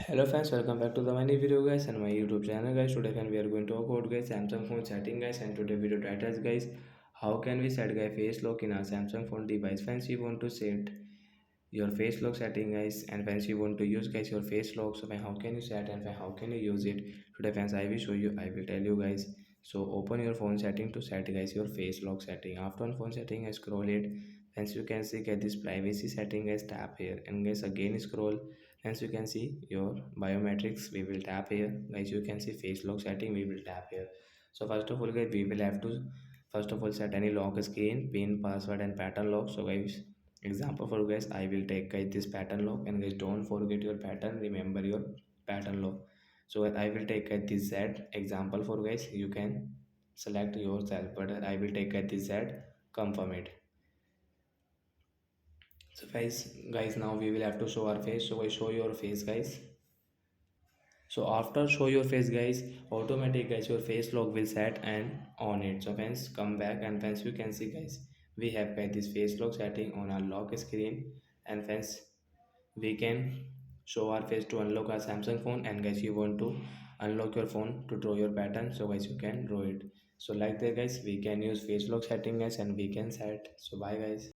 Hello friends, welcome back to the my new video guys and my YouTube channel guys. Today we are going to talk about guys Samsung phone setting guys, and today video title is guys how can we set guys face lock in our Samsung phone device. Friends, you want to set your face lock setting guys, and friends you want to use guys your face lock. So how can you set and how can you use it today friends? I will show you, I will tell you guys. So open your phone setting to set guys your face lock setting. After on phone setting, I scroll it. Hence you can see get this privacy setting guys, tap here and guys again scroll. Hence you can see your biometrics, we will tap here guys. You can see face lock setting, we will tap here. So first of all guys, we will have to first of all set any lock screen, pin, password and pattern lock. So guys, example for guys, I will take guys this pattern lock, and guys don't forget your pattern, remember your pattern lock. So I will take this Z example for guys, you can select yourself, but I will take this Z, confirm it. So guys now we will have to show our face. So I show your face guys. So after show your face guys, automatic guys your face lock will set and on it. So friends, come back and friends you can see guys, we have got this face lock setting on our lock screen. And friends, we can show our face to unlock our Samsung phone, and guys you want to unlock your phone to draw your pattern, so guys you can draw it. So like that guys, we can use face lock setting guys, and we can set. So bye guys.